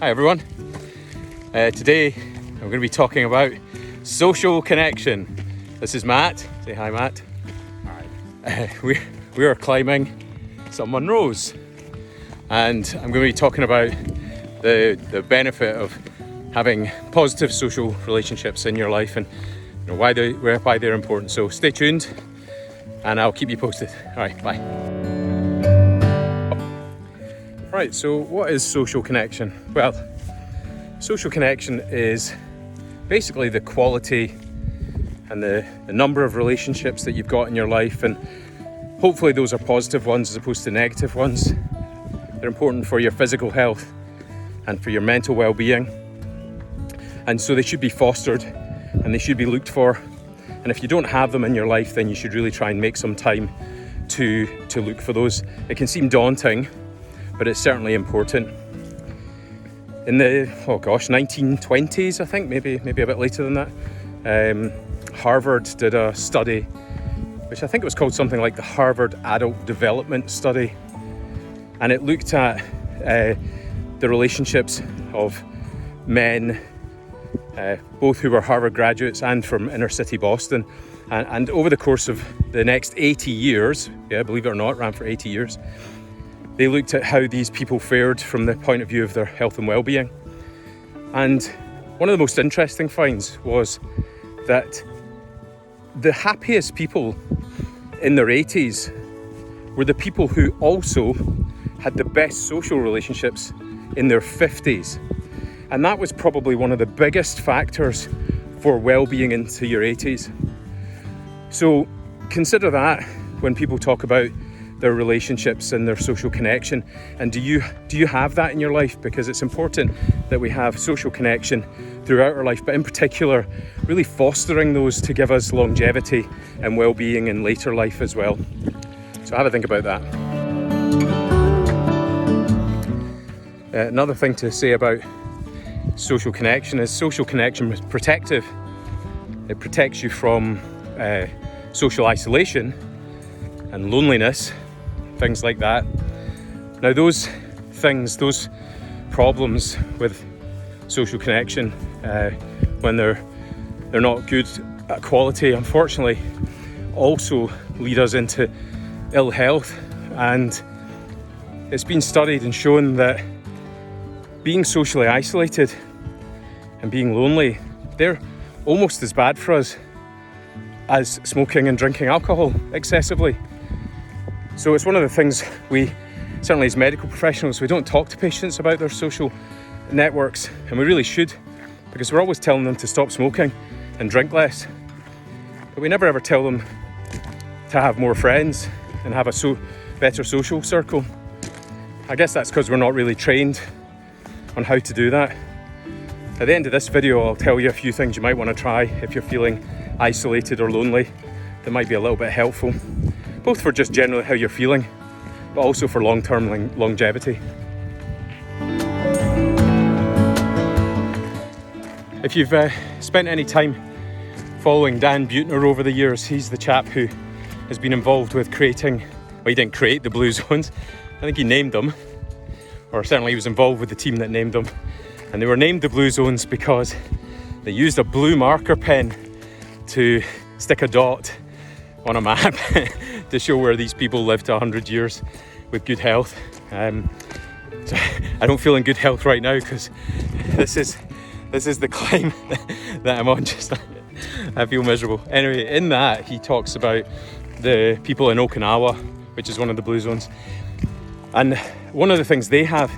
Hi everyone. Today I'm going to be talking about social connection. This is Matt. Say hi, Matt. Hi. We are climbing some Munros, and I'm going to be talking about the benefit of having positive social relationships in your life and why they're important. So stay tuned, and I'll keep you posted. All right, bye. Right, so what is social connection? Well, social connection is basically the quality and the number of relationships that you've got in your life, and hopefully those are positive ones as opposed to negative ones. They're important for your physical health and for your mental well-being, and so they should be fostered and they should be looked for. And if you don't have them in your life, then you should really try and make some time to look for those. It can seem daunting, but it's certainly important. In the 1920s, I think, maybe a bit later than that, Harvard did a study, which I think it was called something like the Harvard Adult Development Study, and it looked at the relationships of men, both who were Harvard graduates and from inner city Boston, and over the course of the next 80 years, believe it or not, ran for 80 years, they looked at how these people fared from the point of view of their health and well-being. And one of the most interesting finds was that the happiest people in their 80s were the people who also had the best social relationships in their 50s. And that was probably one of the biggest factors for well-being into your 80s. So consider that when people talk about their relationships and their social connection. And do you have that in your life? Because it's important that we have social connection throughout our life, but in particular, really fostering those to give us longevity and well-being in later life as well. So have a think about that. Another thing to say about social connection is social connection is protective. It protects you from social isolation and loneliness, things like that. Now those problems with social connection, when they're not good at quality, unfortunately also lead us into ill health. And it's been studied and shown that being socially isolated and being lonely, they're almost as bad for us as smoking and drinking alcohol excessively. So it's one of the things we, certainly as medical professionals, we don't talk to patients about their social networks, and we really should, because we're always telling them to stop smoking and drink less, but we never ever tell them to have more friends and have a better social circle. I guess that's because we're not really trained on how to do that. At the end of this video, I'll tell you a few things you might want to try if you're feeling isolated or lonely that might be a little bit helpful, both for just generally how you're feeling, but also for long-term longevity. If you've spent any time following Dan Buettner over the years, he's the chap who has been involved with creating, well, he didn't create the Blue Zones, I think he named them, or certainly he was involved with the team that named them. And they were named the Blue Zones because they used a blue marker pen to stick a dot on a map to show where these people lived 100 years with good health. So I don't feel in good health right now because this is the climb that I'm on. Just I feel miserable. Anyway, in that he talks about the people in Okinawa, which is one of the Blue Zones, and one of the things they have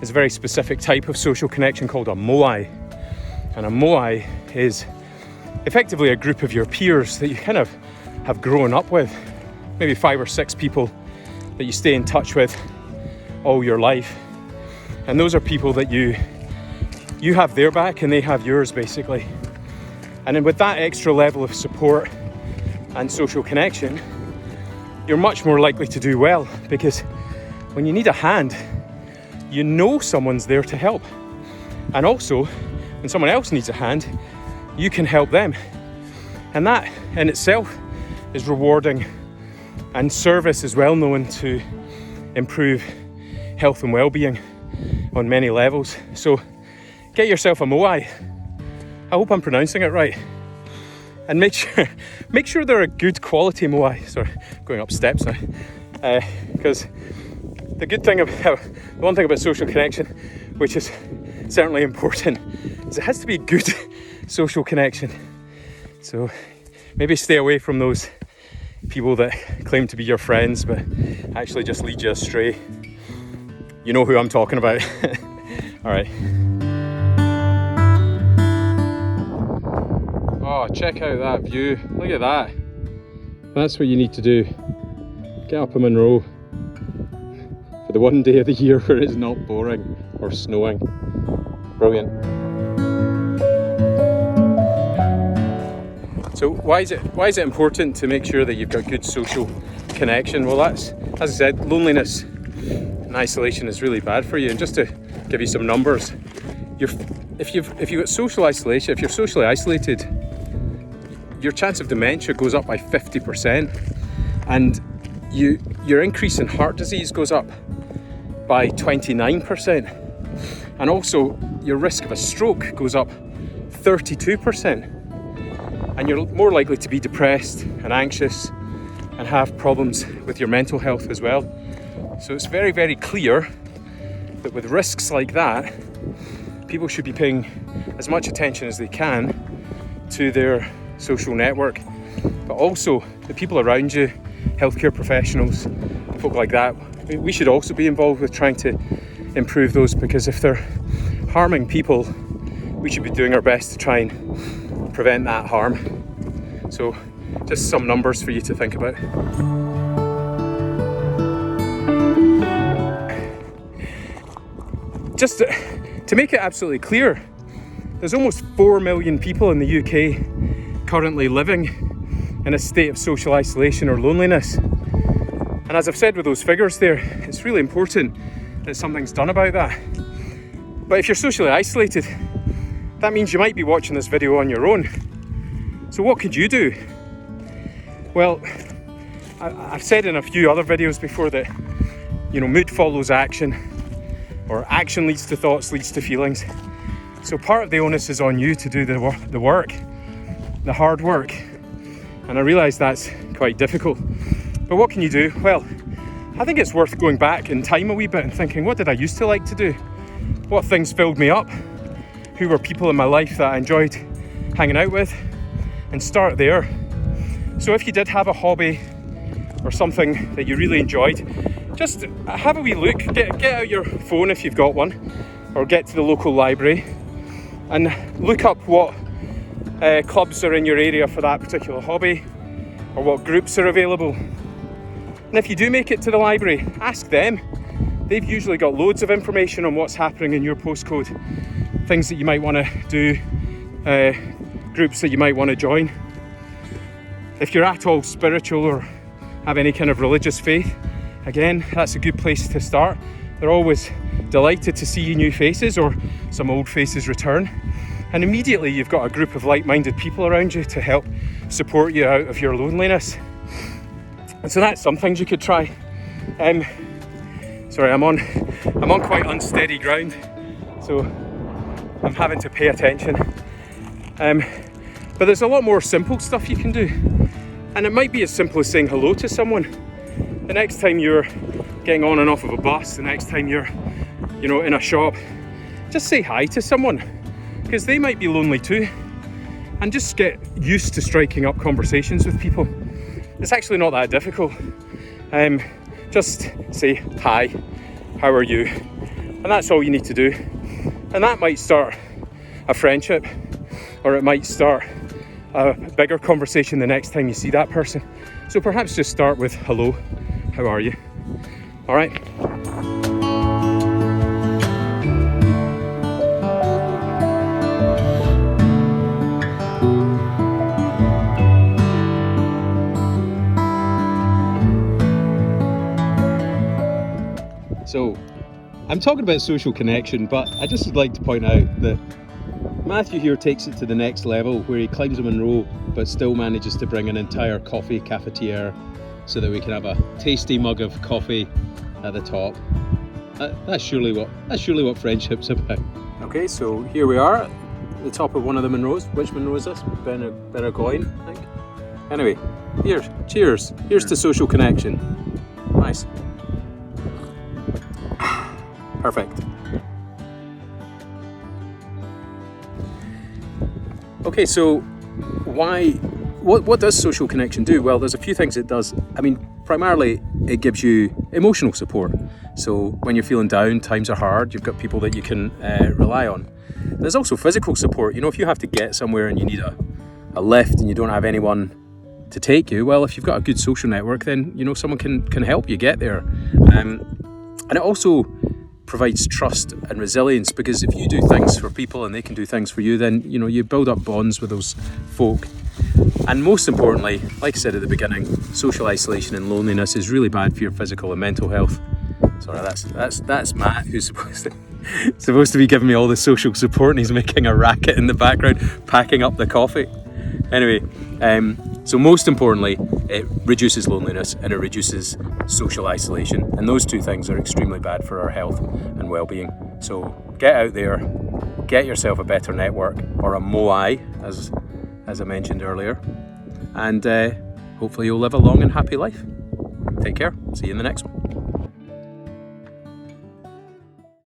is a very specific type of social connection called a moai. And a moai is effectively a group of your peers that you kind of have grown up with, maybe 5 or 6 people that you stay in touch with all your life. And those are people that you have their back and they have yours, basically. And then with that extra level of support and social connection, you're much more likely to do well, because when you need a hand, you know someone's there to help. And also, when someone else needs a hand, you can help them. And that in itself is rewarding, and service is well known to improve health and well-being. on many levels. So get yourself a moai. I hope I'm pronouncing it right. And make sure they're a good quality moai. Sorry, going up steps now. Because the one thing about social connection, which is certainly important, is it has to be good social connection. So maybe stay away from those people that claim to be your friends but actually just lead you astray. You know who I'm talking about. All right. Oh, check out that view. Look at that. That's what you need to do. Get up a Monroe for the one day of the year where it's not boring or snowing. Brilliant. So why is it important to make sure that you've got good social connection? Well, that's, as I said, loneliness and isolation is really bad for you. And just to give you some numbers, if you've got social isolation, if you're socially isolated, your chance of dementia goes up by 50%, and your increase in heart disease goes up by 29%, and also your risk of a stroke goes up 32%, and you're more likely to be depressed and anxious and have problems with your mental health as well. So it's very, very clear that with risks like that, people should be paying as much attention as they can to their social network, but also the people around you, healthcare professionals, folk like that. We should also be involved with trying to improve those, because if they're harming people, we should be doing our best to try and prevent that harm. So just some numbers for you to think about. Just to make it absolutely clear, there's almost 4 million people in the UK currently living in a state of social isolation or loneliness. And as I've said with those figures there, it's really important that something's done about that. But if you're socially isolated, that means you might be watching this video on your own. So what could you do? Well, I've said in a few other videos before that, mood follows action, or action leads to thoughts, leads to feelings. So part of the onus is on you to do the work, the hard work. And I realise that's quite difficult. But what can you do? Well, I think it's worth going back in time a wee bit and thinking, what did I used to like to do? What things filled me up? Who were people in my life that I enjoyed hanging out with? And start there. So if you did have a hobby or something that you really enjoyed, just have a wee look, get out your phone if you've got one, or get to the local library and look up what clubs are in your area for that particular hobby, or what groups are available. And if you do make it to the library, ask them. They've usually got loads of information on what's happening in your postcode, things that you might want to do, groups that you might want to join. If you're at all spiritual or have any kind of religious faith, again, that's a good place to start. They're always delighted to see new faces or some old faces return. And immediately you've got a group of like-minded people around you to help support you out of your loneliness. And so that's some things you could try. Sorry, I'm on quite unsteady ground, so I'm having to pay attention. But there's a lot more simple stuff you can do. And it might be as simple as saying hello to someone. The next time you're getting on and off of a bus, the next time you're, in a shop, just say hi to someone, because they might be lonely too. And just get used to striking up conversations with people. It's actually not that difficult. Just say hi, how are you? And that's all you need to do. And that might start a friendship, or it might start a bigger conversation the next time you see that person. So perhaps just start with hello, how are you? All right. So, I'm talking about social connection, but I just would like to point out that Matthew here takes it to the next level, where he climbs a Monroe but still manages to bring an entire coffee cafetiere so that we can have a tasty mug of coffee at the top. That's surely what friendship's about. Okay, so here we are at the top of one of the Munros. Which Munro is this? Benagoin, I think. Anyway, cheers. Here's to social connection. Nice. Perfect. Okay, so what does social connection do? Well, there's a few things it does. I mean, primarily it gives you emotional support. So when you're feeling down, times are hard, you've got people that you can rely on. There's also physical support. You know, if you have to get somewhere and you need a lift and you don't have anyone to take you, well, if you've got a good social network, then, you know, someone can help you get there. And it also provides trust and resilience, because if you do things for people and they can do things for you, then, you know, you build up bonds with those folk. And most importantly, like I said at the beginning, social isolation and loneliness is really bad for your physical and mental health. Sorry, that's Matt, who's supposed to be giving me all the social support, and he's making a racket in the background, packing up the coffee. Anyway, so most importantly, it reduces loneliness and it reduces social isolation, and those two things are extremely bad for our health and well-being. So get out there, get yourself a better network, or a MOI, as I mentioned earlier, and hopefully you'll live a long and happy life. Take care. See you in the next one.